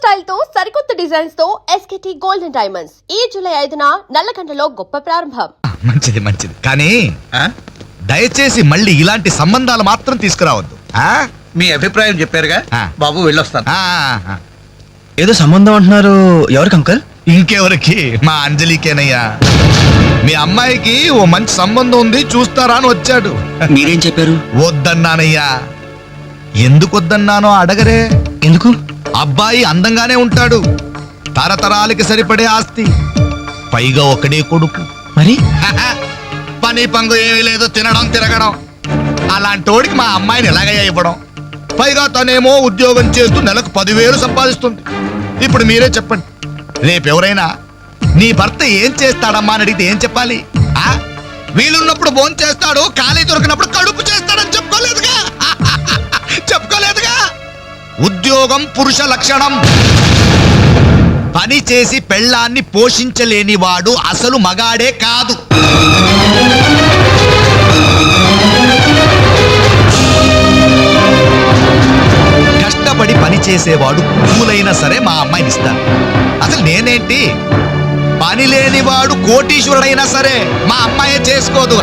Style తో సరికొత్త designs తో ఎస్కేటీ గోల్డెన్ డైమండ్స్ ఈ జూలై 5న నల్లకంటలో గొప్ప ప్రారంభం. మంచిది మంచిది కానీ దయచేసి మళ్ళీ ఇలాంటి సంబంధాలు మాత్రం తీసుకురావద్దు. మీ అభిప్రాయం చెప్పారుగా బాబు, వెళ్ళొస్తాను. ఏదో సంబంధం అంటున్నారు, ఎవరికి అంకల్? ఇంకెవరికి? మా అంజలికేనయ్యా. మీ అమ్మాయికి ఓ మంచి సంబంధం ఉంది, చూస్తారా అని వచ్చాడు. మీరేం చెప్పారు? వద్దన్నానయ్యా. ఎందుకు వద్దన్నానో అడగరే. ఎందుకు? అబ్బాయి అందంగానే ఉంటాడు, తరతరాలకి సరిపడే ఆస్తి, పైగా ఒకడే కొడుకు. మరి పని పంగు ఏమీ లేదు, తినడం తిరగడం. అలాంటోడికి మా అమ్మాయిని ఎలాగయ్యా ఇవ్వడం? పైగా తనేమో ఉద్యోగం చేస్తూ నెలకు 10,000 సంపాదిస్తుంది. ఇప్పుడు మీరే చెప్పండి, రేపెవరైనా నీ భర్త ఏం చేస్తాడమ్మా అని అడిగితే ఏం చెప్పాలి? వీలున్నప్పుడు భోజనం చేస్తాడు, ఖాళీ దొరికినప్పుడు కడుపు చేస్తాడని చెప్పుకోలేదుగా. చెప్పుకోలేదుగా. ఉద్యోగం పురుష లక్షణం. పని చేసి పెళ్ళాన్ని పోషించలేని వాడు అసలు మగాడే కాదు. కష్టపడి పని చేసేవాడు పూలైనా సరే మా అమ్మాయిని ఇస్తాను. అసలు నేనేంటి, పని లేనివాడు కోటీశ్వరుడైనా సరే మా అమ్మాయే చేసుకోదు.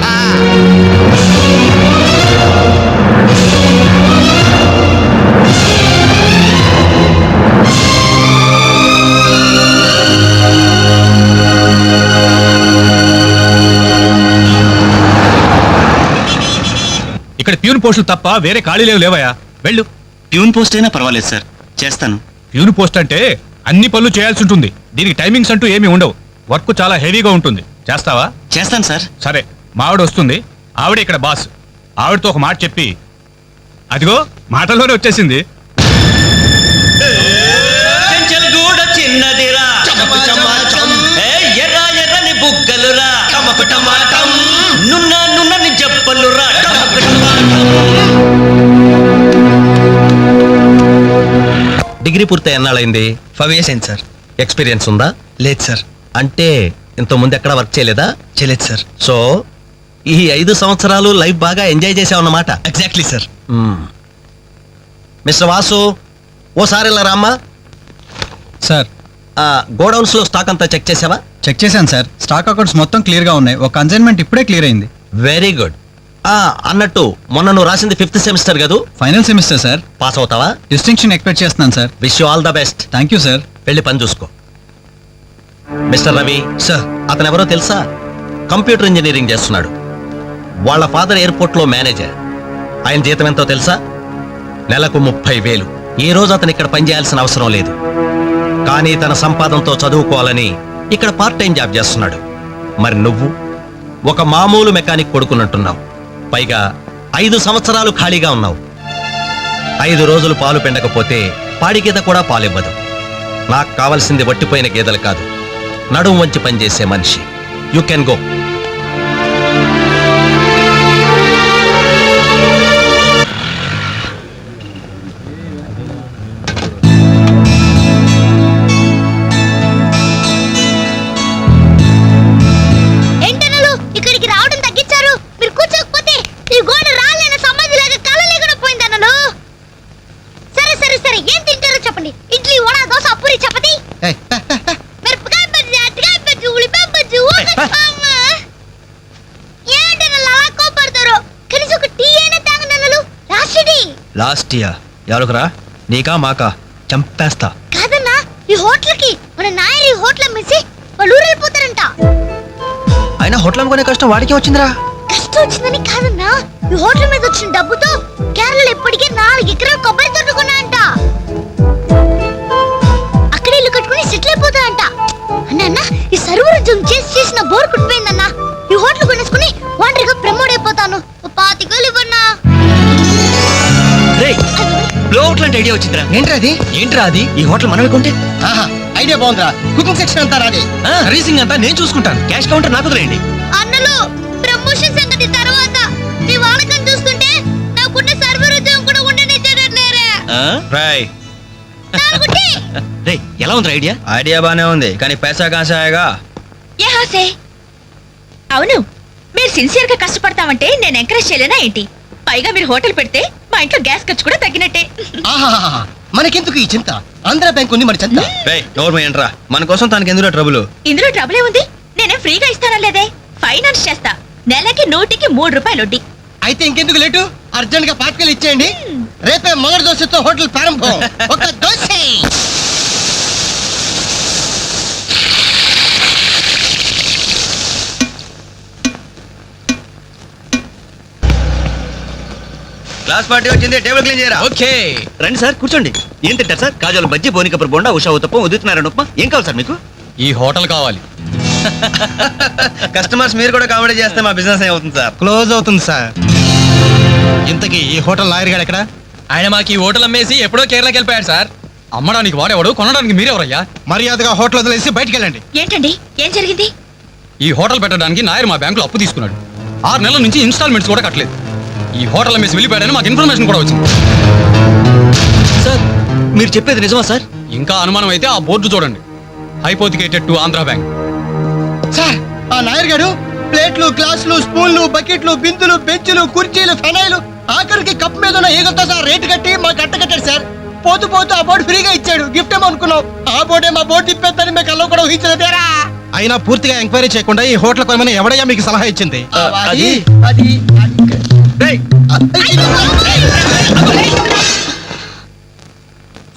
ఇక్కడ ప్యూన్ పోస్టులు తప్ప వేరే ఖాళీలేవు లేవయా, వెళ్ళు. ప్యూన్ పోస్ట్ అయినా పర్వాలేదు సార్, చేస్తాను. ప్యూన్ పోస్ట్ అంటే అన్ని పనులు చేయాల్సి ఉంటుంది. దీనికి టైమింగ్స్ అంటూ ఏమీ ఉండవు. వర్క్ చాలా హెవీగా ఉంటుంది. చేస్తావా? చేస్తాను సార్. సరే, మా ఆవిడ వస్తుంది. ఆవిడ ఇక్కడ బాస్. ఆవిడతో ఒక మాట చెప్పి, అదిగో మాటల్లోనే వచ్చేసింది. డిగ్రీ పూర్తి ఎన్నాళ్ళైంది? 5 years అయింది సార్. ఎక్స్పీరియన్స్ ఉందా? లేదు సార్. అంటే ఇంత ముందు ఎక్కడ వర్క్ చేయలేదా? చేయలేదు సార్. సో ఈ 5 సంవత్సరాలు లైఫ్ బాగా ఎంజాయ్ చేసావన్నమాట. Exactly sir. మిస్టర్ వాసు, ఓసారి ఇలా రామ్మా. సార్, గోడౌన్స్ లో స్టాక్ అంతా చెక్ చేసావా? చెక్ చేశాను సార్. స్టాక్ అకౌంట్స్ మొత్తం క్లియర్ గా ఉన్నాయి. ఒక కన్సైన్మెంట్ ఇప్పుడే క్లియర్ అయింది. Very good. అన్నట్టు మొన్న నువ్వు రాసింది 5th సెమిస్టర్ కదూ? Final semester sir. పాస్ అవుతావా? డిస్టింక్షన్ ఎక్స్పెక్ట్ చేస్తున్నాను sir. Wish you all the best. Thank you sir. వెళ్ళి పని చూసుకో. మిస్టర్ రవి సార్, అతను ఎవరో తెలుసా? కంప్యూటర్ ఇంజనీరింగ్ చేస్తున్నాడు. వాళ్ళ ఫాదర్ ఎయిర్పోర్ట్ లో మేనేజర్. ఆయన జీతం ఎంతో తెలుసా? నెలకు 30,000. ఈ రోజు అతను ఇక్కడ పనిచేయాల్సిన అవసరం లేదు, కానీ తన సంపాదనతో చదువుకోవాలని ఇక్కడ పార్ట్ టైం జాబ్ చేస్తున్నాడు. మరి నువ్వు ఒక మామూలు మెకానిక్ కొడుకున్నట్టున్నావు. పైగా 5 సంవత్సరాలు ఖాళీగా ఉన్నావు. 5 రోజులు పాలు పిండకపోతే పాడి గీత కూడా పాలివ్వదు. నాకు కావాల్సింది వట్టిపోయిన గేదెలు కాదు, నడుము వంచి పనిచేసే మనిషి. You can go. Last year ఎవరుకురా? నీకా మాకా? చంపేస్తా. కాదన్నా, ఈ హోటల్కి మన నాయర్ ఈ హోటల్ అమ్మేసి వాళ్ళు ఊరెళ్ళిపోతారంట. అయినా హోటల్ అమ్ముకునే కష్టం వాడికే వచ్చిందిరా. కష్టం వచ్చిందని కాదన్నా, ఈ హోటల్ మీద వచ్చిన డబ్బుతో కేరళలో ఇప్పటికే 4 ఎకరాల కొబ్బరి తోట కొన్నాయంట. అక్కడే ఇల్లు కట్టుకుని సెటిల్ అయిపోతాయంట. అన్న ఈ సర్వర్ ఉద్యోగం చేసిన బోర్ కుట్టిపోయిందన్నా. ఈ హోటల్ కొనేసుకుని వాంటరీగా ప్రమోట్ అయిపోతాను. 25,000 ఇవ్వన్నా. ఐడియా వచ్చిందిరా. ఏంట్రా అది? ఈ హోటల్ మనమే కొంటే ఐడియా బాగుందిరా. కుకింగ్ సెక్షన్ అంతా రాది, రీసింగ్ అంతా నేను చూసుకుంటాను. క్యాష్ కౌంటర్ నాకు వదిలేయండి. అన్నలు ప్రమోషన్ సంగతి తర్వాత. మీ వాళ్ళకం చూస్తుంటే నాకున్న సర్వర్ ఉద్యోగం కూడా ఉండనిచ్చేటట్లేరే. ఎలా ఉంది ఐడియా? ఐడియా బానే ఉంది, కానీ పైసా కాసాయగా. అవును, మీరు సిన్సియర్ గా కష్టపడతామంటే నేను ఎంకరేజ్ చేయలేనా ఏంటి? పైగా మీరు హోటల్ పెడితే మా ఇంట్లో గ్యాస్ ఖర్చు కూడా తగ్గినట్టే. మనకెందుకు ఈ చింత? ఆంధ్ర బ్యాంక్ ఉంది మన చింత. ఏంట్రా మన కోసం తనకి ఎందులో ట్రబుల్? ఇందులో ట్రబుల్ ఏముంది? నేనే ఫ్రీగా ఇస్తానలేదే. ఫైనాన్స్ చేస్తా. నెలకి 100కి 3 రూపాయలు వడ్డీ. అయితే ఇంకెందుకు లేటు? అర్జెంట్ గా పాతికలు ఇచ్చేయండి. రేపే మొదటి దోశతో హోటల్ ప్రారంభం. ఒక దోశ. క్లాస్ పార్టీ వచ్చింది, టేబుల్ క్లీన్ చేయరా. ఓకే రండి సార్, కూర్చోండి. ఏం తింటారు సార్? కాజాలు బజ్జీ, బోనికప్పుడు బొండా, ఉషా ఉత్తప్పం, ఉదితున్నారని ఉప్మా. ఏం కావాలి సార్ మీకు? ఈ హోటల్ కావాలి. కస్టమర్స్ మీరు కూడా కామెడీ చేస్తే మా బిజినెస్ ఏమవుతుంది సార్? క్లోజ్ అవుతుంది సార్. ఇంతకీ ఈ హోటల్ లాయర్ గారు ఎక్కడ? ఆయన మాకు ఈ హోటల్ అమ్మేసి ఎప్పుడో కేరళకి వెళ్ళిపోయాడు సార్. అమ్మడానికి వాడేవాడు, కొనడానికి మీరెవరయ్యా? మర్యాదగా హోటల్ వదిలేసి బయటికి వెళ్ళండి. ఏంటండి, ఏం జరిగింది? ఈ హోటల్ పెట్టడానికి నాయర్ మా బ్యాంకులో అప్పు తీసుకున్నాడు. 6 నెలల నుంచి ఇన్స్టాల్మెంట్స్ కూడా కట్టలేదు. ఈ హోటల్ అమ్మేసి వెళ్ళిపోయాడని మాకు ఇన్ఫర్మేషన్ కూడా వచ్చింది. సార్ మీరు చెప్పేది నిజమా సార్? ఇంకా అనుమానం అయితే ఆ బోర్డు చూడండి, hypothecated to Andhra bank. Sir, ఆ నాయర్ గారు ప్లేట్లు, గ్లాసులు, స్పూన్లు, బకెట్లు, బిందులు, బెంచులు, కుర్చీలు, ఫెనాయిలు, ఆఖరికి కప్ మీద ఉన్న ఈగలతో సార్ రేటు కట్టి మాకు అట్ట కట్టాడు సార్. పోతూ పోతూ ఆ బోర్డు ఫ్రీగా ఇచ్చాడు. గిఫ్ట్ ఏమో అనుకున్నాం. ఆ బోర్డే మా బోర్డు తిప్పేద్దని మీకు అల్లో కూడా ఊహించలేదేరా? అయినా పూర్తిగా ఎంక్వైరీ చేయకుండా ఈ హోటల్ కొనమని ఎవడయ్యా మీకు సలహా ఇచ్చింది? అది అది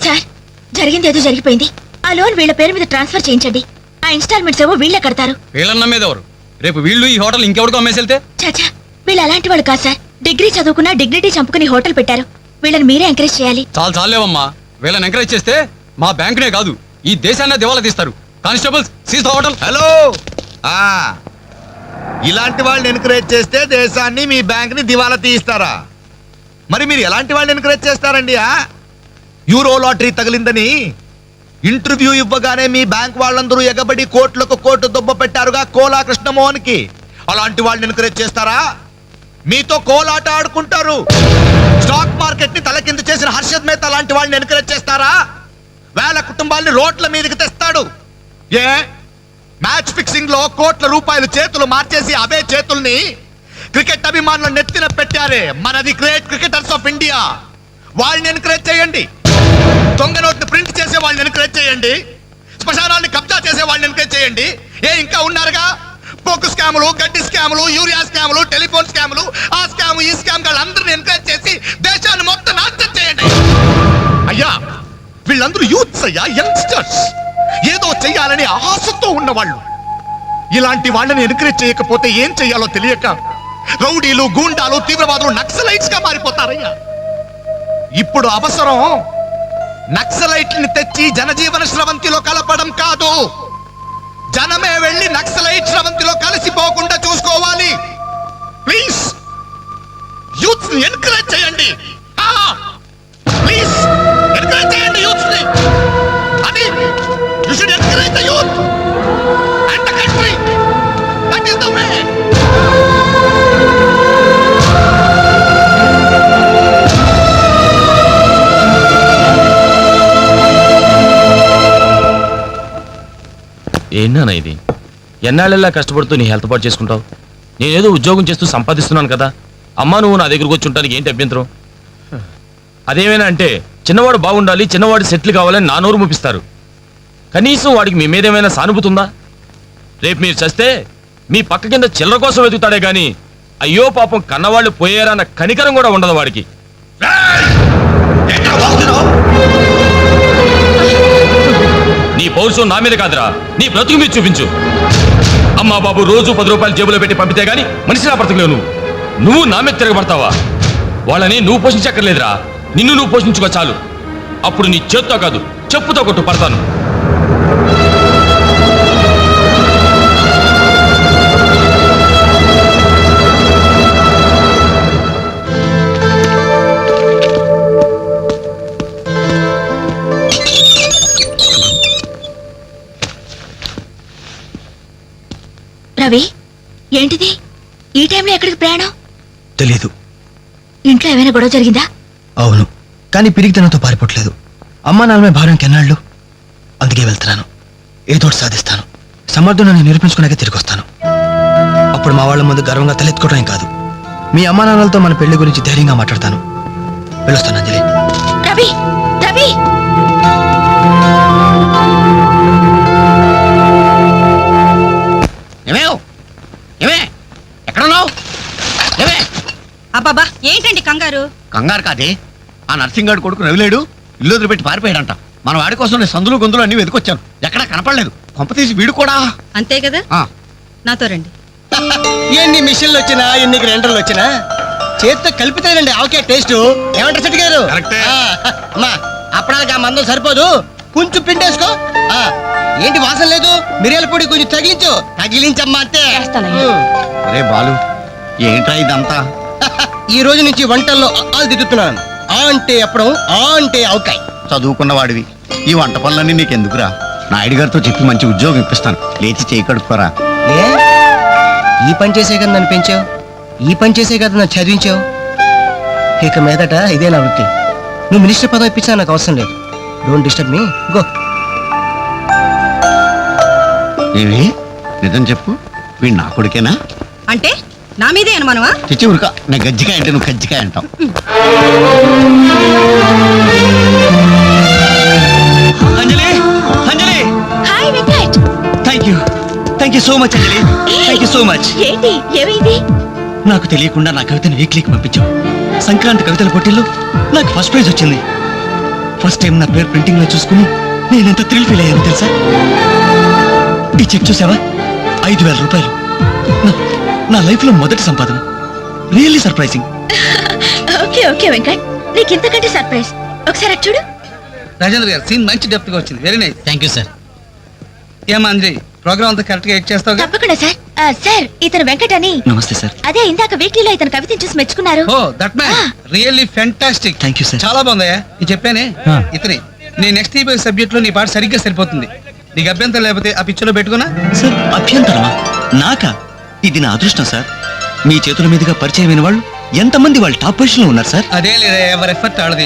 సార్, జరిగింది ఏదో జరిగిపోయింది. ఆ లోన్ వీళ్ళ పేరు మీద ట్రాన్స్ఫర్ చేయించండి. ఆ ఇన్స్టాల్మెంట్స్ ఏమో వీళ్ళే కడతారు. వీళ్ళన్న మీద ఎవరు? రేపు వీళ్ళు ఈ హోటల్ ఇంకెవరికో అమ్మేసి వెళ్తే? చాచా, వీళ్ళు అలాంటి వాళ్ళు కాదు సార్. డిగ్రీ చదువుకున్నా డిగ్నిటీ చంపుకుని హోటల్ పెట్టారు. వీళ్ళని మీరే ఎంకరేజ్ చేయాలి. చాలేవమ్మా. వీళ్ళని ఎంకరేజ్ చేస్తే మా బ్యాంకునే కాదు ఈ దేశాన్ని దివాలా తీస్తారు. Constables, seize the hotel. Hello, ఇలాంటి వాళ్ళని ఎంకరేజ్ చేస్తే దేశాన్ని, మీ బ్యాంక్ ని దివాలా తీయిస్తారా? మరి మీరు ఎలాంటి వాళ్ళని ఎంకరేజ్ చేస్తారండి? యూరో లాటరీ తగిలిందని ఇంటర్వ్యూ ఇవ్వగానే మీ బ్యాంక్ వాళ్ళందరూ ఎగబడి కోట్లకు కోట్లు దుబ్బ పెట్టారుగా కోలా కృష్ణమోహన్ కి. అలాంటి వాళ్ళని ఎంకరేజ్ చేస్తారా? మీతో కోలాట ఆడుకుంటారు. స్టాక్ మార్కెట్ ని తలకింద చేసిన హర్షద్ మేహతా లాంటి వాళ్ళని ఎంకరేజ్ చేస్తారా? వేల కుటుంబాలని రోడ్ల మీదకి తెస్తాడు. ఏ మ్యాచ్ ఫిక్సింగ్ లో కోట్ల రూపాయలు చేతులు మార్చేసి అవే చేతుల్ని క్రికెట్ అభిమానులు నెత్తిన పెట్టారే మనది గ్రేట్ క్రికెటర్స్ ఆఫ్ ఇండియా. వాళ్ళని ఎంకరేజ్ చేయండి. దొంగ నోట్ని ప్రింట్ చేసే వాళ్ళని ఎంకరేజ్ చేయండి. శ్మశానాన్ని కబ్జా చేసే వాళ్ళని ఎంకరేజ్ చేయండి. ఇంకా ఉన్నారుగా పొక్కు స్కాములు, గడ్డి స్కాములు, యూరియా స్కాములు, టెలిఫోన్ స్కాములు, ఆ స్కామ్ ఈ స్కామ్ వాళ్ళందరినీ ఎంకరేజ్ చేసి దేశాన్ని మొత్తం నాశనం చేయండి. అయ్యా, వీళ్ళందరూ యూత్స్ అయ్యా, యంగ్స్టర్స్, ఏదో చెయ్యాలని ఆశతో ఉన్నవాళ్ళు. ఇలాంటి వాళ్ళని ఎంకరేజ్ చేయకపోతే ఏం చెయ్యాలో తెలియక రౌడీలు, గూండాలు, తీవ్రవాదులు, నక్సలైట్స్ గా మారిపోతారయ్యా. ఇప్పుడు అవసరం నక్సలైట్ని తెచ్చి జనజీవన స్రవంతిలో కలపడం కాదు, జనమే వెళ్ళి నక్సలైట్ స్రవంతిలో కలిసిపోకుండా చూసుకోవాలి. ప్లీజ్ యూత్స్ ని ఎంకరేజ్ చేయండి. ప్లీజ్ ఎంకరేజ్ చేయండి యూత్స్ ని. అది you should encourage the youth and the country. That is the way. ఏంటన్నా ఇది? ఎన్నాళ్ళెల్లా కష్టపడుతూ నీ హెల్త్ పాటు చేసుకుంటావు. నేనేదో ఉద్యోగం చేస్తూ సంపాదిస్తున్నాను కదా. అమ్మా నువ్వు నా దగ్గరకు వచ్చి ఉంటానికి ఏంటి అభ్యంతరం? అదేమైనా అంటే చిన్నవాడు బాగుండాలి, చిన్నవాడు సెటిల్ కావాలని నా నోరు ముపిస్తారు. కనీసం వాడికి మీ మీద ఏమైనా సానుభూతి ఉందా? రేపు మీరు చస్తే మీ పక్క కింద చిల్లర కోసం వెతుకుతాడే గాని అయ్యో పాపం కన్నవాళ్ళు పోయారన్న కనికరం కూడా ఉండదు వాడికి. నీ పౌరుషం నా మీద కాదురా, నీ బ్రతుకు మీద చూపించు. అమ్మా బాబు రోజు 10 రూపాయలు జేబులో పెట్టి పంపితే గాని మనిషిలా బ్రతకలేవు. నువ్వు నా మీద తిరగబడతావా? వాళ్ళని నువ్వు పోషించక్కర్లేదురా, నిన్ను నువ్వు పోషించుకో చాలు. అప్పుడు నీ చేత్తో కాదు చెప్పుతో కొట్టు పడతాను. రవి, ఏంటిది ఈ టైంలో ఎక్కడికి ప్రయాణం? తెలీదు. ఇంట్లో ఏమైనా గొడవ జరిగిందా? అవును, కానీ పిరిగితనంతో పారిపోవట్లేదు. అమ్మా నాన్నమే భారం కెన్నాళ్ళు. అందుకే వెళ్తున్నాను. ఏదోటి సాధిస్తాను. సమర్థుని నిరూపించుకున్నాక తిరిగి వస్తాను. అప్పుడు మా వాళ్ళ ముందు గర్వంగా తలెత్తుకోవడం కాదు, మీ అమ్మా నాన్నలతో మన పెళ్లి గురించి ధైర్యంగా మాట్లాడతాను. వెళ్ళొస్తాను అంజలి. రవి, రవి. కంగారు? కంగారు కాదే, ఆ నర్సింగ్ కొడుకు రవిలేడు ఇల్లు వదిలిపెట్టి పారిపోయాడంట. మన వాడి కోసం నేను సందులు గొంతులు అన్ని వెతుకొచ్చాను, ఎక్కడా కనపడలేదు. కొంప తీసి వీడు కూడా. అంతే కదా, ఆ, నాతో రండి. ఎన్ని మిషన్లు వచ్చినా ఎన్ని గ్రైండర్లు వచ్చినా చేతితో కలిపితేనండి ఆవకాయ టేస్ట్. ఏమంటారు సెట్ గారు? కరెక్టే. అమ్మా అప్పడానికి ఆ మందం సరిపోదు, కొంచెం పిండేసుకో. ఆ, ఏంటి వాసన లేదు? మిరియాల పొడి కొంచెం తగిలించమ్మా అంతే. చేస్తానయ్యా. అరే బాలు, ఏంట్రా ఇదంతా? ఈ రోజు నుంచి వంటల్లో ఆలు దిద్దుతున్నాను. ఆ అంటే అప్పడం, ఆ అంటే ఆవకాయ. చదువుకున్న వాడివి, ఈ వంట పనులన్నీ నీకెందుకురా? నాయుడు గారితో చెప్పి మంచి ఉద్యోగం ఇప్పిస్తాను, లేచి చేయి కడుక్కోరా. ఏ ఈ పని చేసే కదా నన్ను పెంచావు, ఈ పని చేసే కదా నన్ను చదివించావు. ఇక మీదట ఇదే నా వృత్తి. నువ్వు మినిస్టర్ పదవి ఇప్పించా నాకు అవసరం లేదు. Don't disturb me, go. ఏమి నిజం చెప్పు, వీడు నా కొడుకేనా? అంటే నా మీదే అనుమానమా? చిచ్చి ఉరుక, నా గజ్జికాయ అంటే నువ్వు కజ్జికాయ అంటావు. Anjali, Anjali, hi Venkat. Thank you so much Anjali, thank you so much. ఏంటి ఏమైంది? నాకు తెలియకుండా నా కవితను వీక్లీకి పంపించావు. సంక్రాంతి కవితల పోటీల్లో నాకు ఫస్ట్ ప్రైజ్ వచ్చింది. ఫస్ట్ టైం నా పేరు ప్రింటింగ్ లో చూసుకుని నేను ఎంత థ్రిల్ ఫీల్ అయ్యాను తెలుసా? ఈ చెక్ చూసావా? 5,000 రూపాయలు. నా లైఫ్ లో మొదటి సంపాదన. Really surprising. Okay okay Venkat, నీకు ఇంతకంటే సర్ప్రైజ్. ఒకసారి అటు చూడు. రాజేంద్ర గారు, సీన్ మంచి డెప్త్ గా వచ్చింది. Very nice. Thank you sir. ఏమా అంజలి, ప్రోగ్రామ్ అంతా కరెక్ట్ గా ఎడ్ చేస్తావు? తప్పకుండా సార్. సార్ ఇతను వెంకట్ అని. నమస్తే సార్. అదే ఇందాక వీక్లీలో ఇతను కవితను చూసి మెచ్చుకున్నారు. Oh that man, really fantastic. Thank you sir. చాలా బాగుందయ్యా. నేను చెప్పానే ఇతని నీ నెక్స్ట్ సబ్జెక్ట్ లో నీ పాట సరిగ్గా సరిపోతుంది. నీకు అభ్యంతరం లేకపోతే ఆ పిక్చర్ లో పెట్టుకున్నా. సార్ అభ్యంతరమా? నాకా? ఇది నా అదృష్టం సార్. మీ చేతుల మీదుగా పరిచయమైన వాళ్ళు ఎంతమంది వాళ్ళు టాప్ పొజిషన్ లో ఉన్నారు సార్. అదే లేదా, ఎవరి ఎఫర్ట్ ఆడది.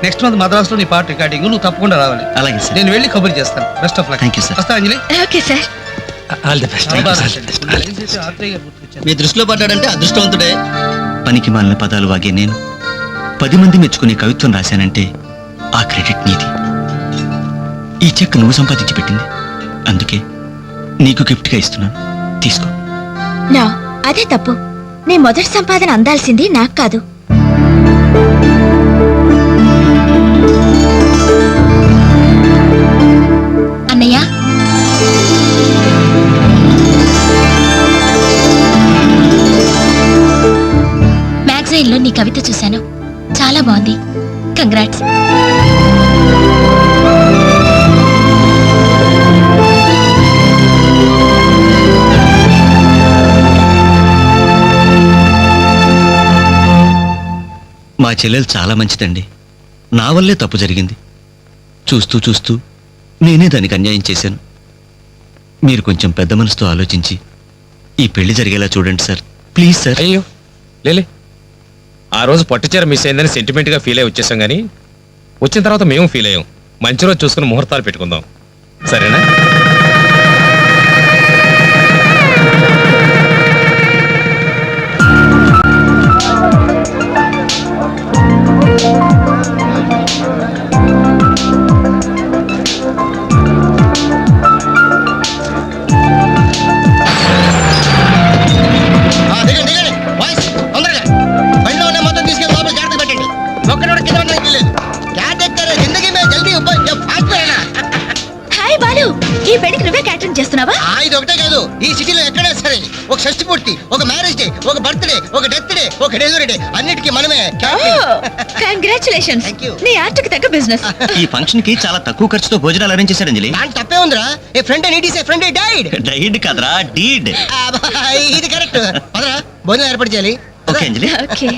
నెక్స్ట్ మంత్ మద్రాస్ లో నీ పాట రికార్డింగ్ నువ్వు తప్పకుండా రావాలి. అలాగే సార్. నేను వెళ్ళి కబుర్ చేస్తాను. Best of luck. Thank you, sir. వస్తా Anjali. Okay sir. All the best. మీ దృష్టిలో పడ్డాడంటే అదృష్టవంతుడే. పనికి మాలిన పదాలు వాగే నేను 10 మంది మెచ్చుకునే కవిత్వం రాశానంటే ఆ క్రెడిట్ నీది. ఈ చెక్ నువ్వు సంపాదించి పెట్టింది, అందుకే నీకు గిఫ్ట్ గా ఇస్తున్నాను, తీసుకో. నా అదే తప్పు. నీ మొదటి సంపాదన అందాల్సింది నాకు కాదు. అన్నయ్య, మ్యాగజైన్ లో నీ కవిత చూశాను, చాలా బాగుంది. కంగ్రాట్స్. మా చెల్లెలు చాలా మంచిదండి. నా వల్లే తప్పు జరిగింది. చూస్తూ చూస్తూ నేనే దానికి అన్యాయం చేశాను. మీరు కొంచెం పెద్ద మనసుతో ఆలోచించి ఈ పెళ్లి జరిగేలా చూడండి సార్, ప్లీజ్ సార్. అయ్యో లేలే, ఆ రోజు పట్టుచీర మిస్ అయిందని సెంటిమెంట్ గా ఫీల్ అయ్యి వచ్చేసాం, కానీ వచ్చిన తర్వాత మేము ఫీల్ అయ్యాం. మంచి రోజు చూసుకుని ముహూర్తాలు పెట్టుకుందాం, సరేనా? దిగండి దిగండి, బాయ్స్ తొందరగా బండిలో ఉన్న మొత్తం తీసుకెళ్ళి లోపల జాగ్రత్త పెట్టండి. ఒక్కడోడు కింద ఉండడానికి లేదు. జాగ్రత్త జిందగీ మే జల్దీ ఫాస్ట్ అయినా. హాయ్ బాలు, ఈ పెళ్లికి నువ్వే క్యాటరింగ్ చేస్తున్నావా? ఇది ఒకటే కాదు, ఈ సిటీలో ఎక్కడైనా సరే ఒక షష్టి పూర్తి, ఒక మ్యారేజ్ డే, ఒక బర్త్డే, ఒక డెత్ డే, ఒక డెలివరీ డే, అన్నిటికీ మనమే కంగ్రాచులేషన్స్. Thank you. నీ ఆర్ట్కి తగ్గ బిజినెస్. ఈ ఫంక్షన్ కి చాలా తక్కువ ఖర్చుతో భోజనాలు అరేంజ్ చేశారు అంజలి. దాని తప్పే ఉందిరా. A friend need is a friend died. Died కదరా, డీడ్. ఇది కరెక్ట్. పదరా భోజనం ఏర్పాటు చేయాలి. ఓకే అంజలి. ఓకే.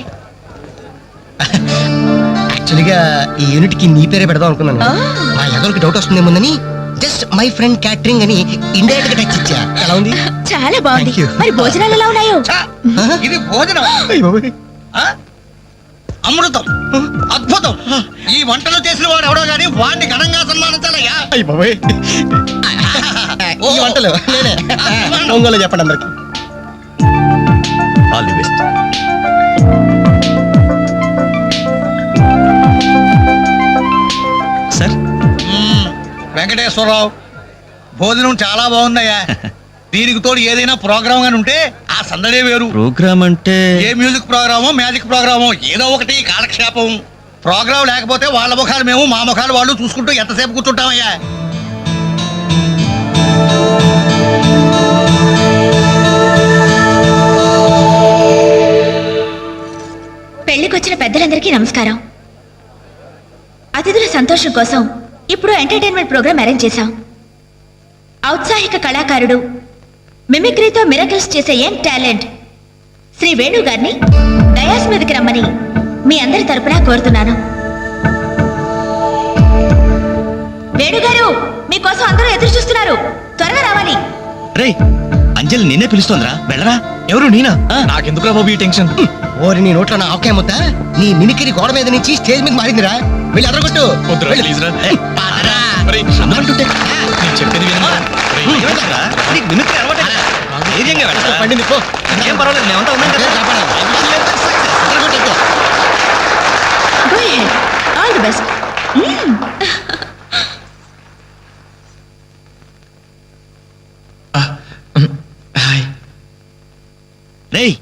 యాక్చువల్గా ఈ యూనిట్ కి నీ పేరే పెడదాం అనుకున్నాను. మా ఎదరికి డౌట్ వస్తుందేమోనని జస్ట్ మై ఫ్రెండ్ క్యాటరింగ్ అని ఇండైరెక్ట్ గా టచ్ ఇచ్చా. ఎలా ఉంది? చాలా బాగుంది. Thank you. మరి భోజనాలు ఎలా ఉన్నాయో? ఇది భోజనం, అమృతం, అద్భుతం. ఈ వంటలు చేసిన వాడు ఎవడో గానీ వాడిని ఘనంగా సన్మానించాలయ్యా. ఈ వంటలు నేనే. ఒంగోలు చెప్పండి అందరికి. All the best. Sir Venkateswararao, భోజనం చాలా బాగుందయ్యా. దీనికి తోడు ఏదైనా ప్రోగ్రామ్ గాని ఉంటే ఆ సందడే వేరు. ప్రోగ్రామ్ అంటే ఏ మ్యూజిక్ ప్రోగ్రామో మ్యాజిక్ ప్రోగ్రామో ఏదో ఒకటి కాలక్షేపం. ప్రోగ్రాం లేకపోతే వాళ్ళ ముఖాలు మేము, మా ముఖాలు వాళ్ళు చూసుకుంటూ ఎంతసేపు కూర్చుంటామయ్యా? పెళ్లికొచ్చిన పెద్దలందరికీ నమస్కారం. అతిథుల సంతోషం కోసం ఇప్పుడు ఎంటర్టైన్మెంట్ ప్రోగ్రాం అరేంజ్ చేశాం. ఔత్సాహిక కళాకారుడు, మిమిక్రీతో మిరకల్స్ చేసే యంగ్ టాలెంట్ శ్రీ వేణు గారిని డయాస్ మీదకి రమ్మని మీ అందరి తరపున కోరుతున్నాను. వేణుగారు, మీకోసం అందరూ ఎదురు చూస్తున్నారు, త్వరగా రావాలి. రే అంజలి నిన్నే పిలుస్తోందిరా, వెళ్ళరా. ఎవరు నేనా? నాకెందుకురా బాబు ఈ టెన్షన్? ఓరి నీ నోట్లో నా ఆవకాయ ముద్ద, నీ మిమిక్రీ గోడ మీద నుంచి స్టేజ్ మీద మారిందిరా. వెళ్ళి అదరగొట్టు. చెప్పేది పండింది పో. ఏం పర్వాలేదు, మేమంతా ఉన్నాం కదా. Go ahead. All the best. Hi. రేయ్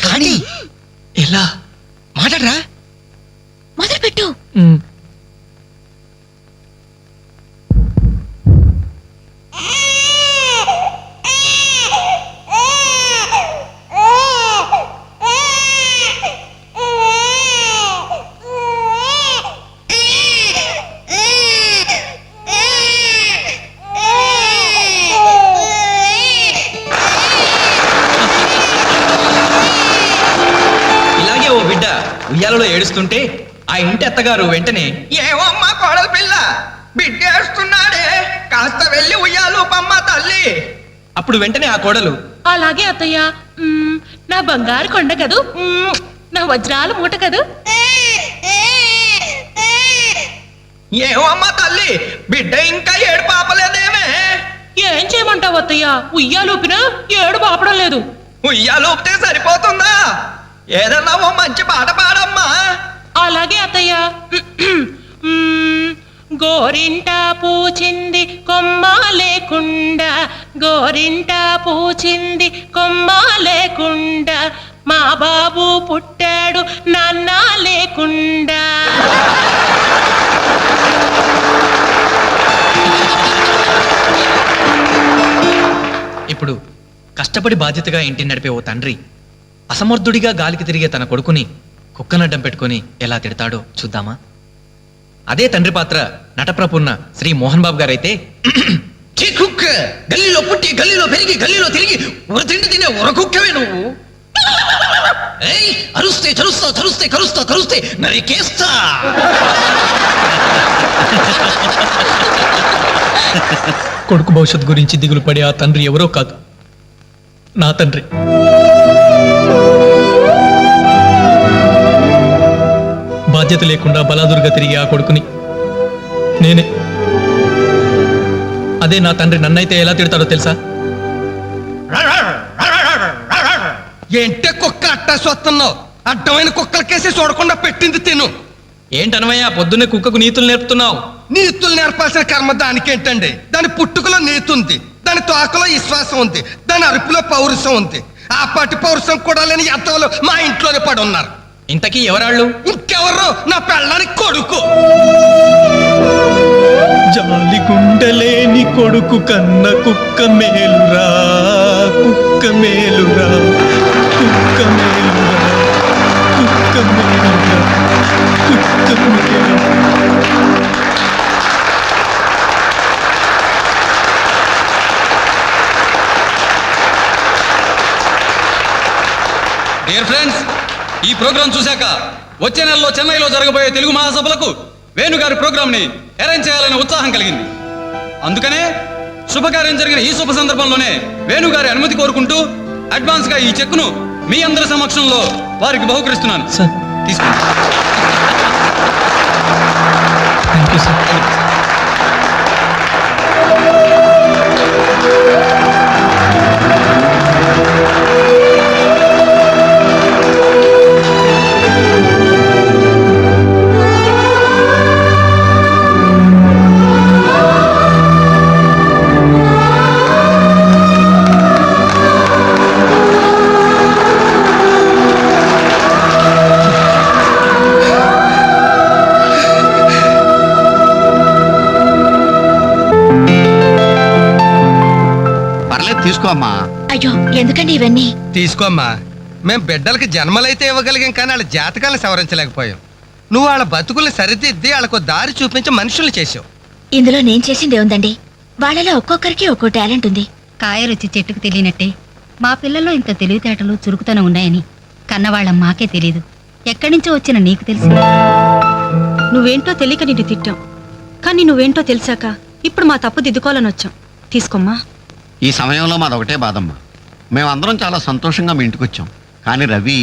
కానీ ఎలా మాట్లాడరా. మొదలు పెట్టు. ఇలాగే ఓ బిడ్డ ఉయ్యాలలో ఏడుస్తుంటే ఆ ఇంటి అత్తగారు వెంటనే, ఏమమ్మా కోడల పిల్ల బిడ్డ ఏడుస్తున్నాడే, కాస్త వెళ్ళి ఉయ్యాలు పమ్మ తల్లి. అప్పుడు వెంటనే ఆ కోడలు, అలాగే అత్తయ్య, నా బంగారు కొండ కదూ, నా వజ్రాల మూట కదూ. ఏమమ్మా తల్లి బిడ్డ ఇంకా ఏడు పాపలేదేమే. ఏం చేయమంటావు అత్తయ్య, ఉయ్యాలూపినా ఏడు పాపడం లేదు. ఉయ్యాలూపితే సరిపోతుందా? ఏదన్నా ఓ మంచి పాట పాడమ్మా. అలాగే అత్తయ్య. గోరింట పూచింది కొమ్మ లేకుండా, గోరింట పూచింది కొమ్మ లేకుండా, మా బాబు పుట్టాడు నాన్న లేకుండా. ఇప్పుడు కష్టపడి బాధ్యతగా ఇంటిని నడిపే ఓ తండ్రి అసమర్థుడిగా గాలికి తిరిగే తన కొడుకుని కుక్కనడ్డం పెట్టుకుని ఎలా తిడతాడో చూద్దామా? అదే తండ్రి పాత్ర నటప్రపున్న శ్రీ మోహన్ బాబు గారైతే, కుక్క గల్లీలో పుట్టి గల్లీలో పెరిగి గల్లీలో తిరిగి తిండి తినే కుక్కవే నువ్వు. అరుస్తే చరుస్తా చరుస్తే కరుస్తా కరుస్తే నరికేస్తా. కొడుకు భవిష్యత్ గురించి దిగులు పడే ఆ తండ్రి ఎవరో కాదు, నా తండ్రి. బాధ్యత లేకుండా బలాదురుగా తిరిగి ఆ కొడుకుని నేనే. అదే నా తండ్రి నన్నైతే ఎలా తిడతాడో తెలుసా? ఏంటే కుక్క అట్టా చూస్తున్నావు? అడ్డమైన కుక్కలకేసి చూడకుండా పెట్టింది తిను. ఏంటనవయ్యా పొద్దున్నే కుక్కకు నీతులు నేర్పుతున్నావు? నీతులు నేర్పాల్సిన కర్మ దానికేంటండి? దాని పుట్టుకలో నీతి ఉంది, దాని తోకలో విశ్వాసం ఉంది, దాని అరుపులో పౌరుషం ఉంది. ఆ పాటి పౌరుషం కూడా లేని ఎంతలో మా ఇంట్లోనే పడి ఉన్నారు. ఇంతకీ ఎవరాళ్ళు? ఇంకెవరు? నా పెళ్ళానికి కొడుకు. జాలి గుండెలేని కొడుకు కన్న కుక్క మేలురా, కుక్క మేలురా, కుక్క మేలురా, కుక్క మేలురా, కుక్క మేలురా. డియర్ ఫ్రెండ్స్, ఈ ప్రోగ్రాం చూశాక వచ్చే నెలలో చెన్నైలో జరగబోయే తెలుగు మహాసభలకు వేణుగారి ప్రోగ్రామ్ ని అరేంజ్ చేయాలనే ఉత్సాహం కలిగింది. అందుకనే శుభకార్యం జరిగిన ఈ శుభ సందర్భంలోనే వేణుగారి అనుమతి కోరుకుంటూ అడ్వాన్స్ గా ఈ చెక్కును మీ అందరి సమక్షంలో వారికి బహుకరిస్తున్నాను. తీసుకోండి. Thank you sir. తీసుకో అమ్మా. అయ్యో ఎందుకండి ఇవన్నీ? తీసుకోమ్మా. మేం బిడ్డలకి జన్మలైతే ఇవ్వగలిగాం కానీ వాళ్ళ జాతకాలను సవరించలేకపోయాం. నువ్వు వాళ్ళ బతుకుల్ని సరిదిద్ది వాళ్ళకు దారి చూపించి మనుషుల్ని చేసావు. ఇందులో నేను చేసింది ఏముందండి? వాళ్ళలో ఒక్కొక్కరికి ఒక్కో టాలెంట్ ఉంది. కాయ రుచి చెట్టుకు తెలియనట్టే మా పిల్లల్లో ఇంత తెలివితేటలు చురుకుతనం ఉన్నాయని కన్నవాళ్ళం మాకే తెలియదు. ఎక్కడి నుంచో వచ్చిన నీకు తెలిసి నువ్వేంటో తెలియక నిన్ను తిట్టాం, కానీ నువ్వేంటో తెలిసాక ఇప్పుడు మా తప్పు దిద్దుకోవాలని వచ్చాం. తీసుకోమ్మా. ఈ సమయంలో మాదొకటే బాధమ్మా. మేమందరం చాలా సంతోషంగా మీ ఇంటికి వచ్చాం. కానీ రవి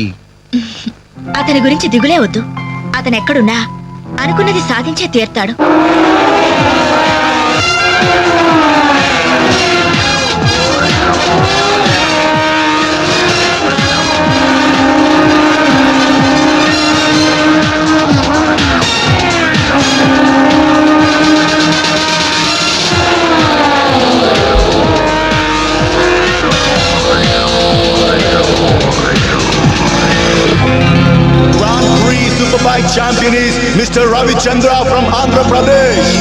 అతని గురించి దిగులే వద్దు. అతను ఎక్కడున్నా అనుకున్నది సాధించే తీర్తాడు. Grand Prix Superbike champion is Mr. Ravi Chandra from Andhra Pradesh.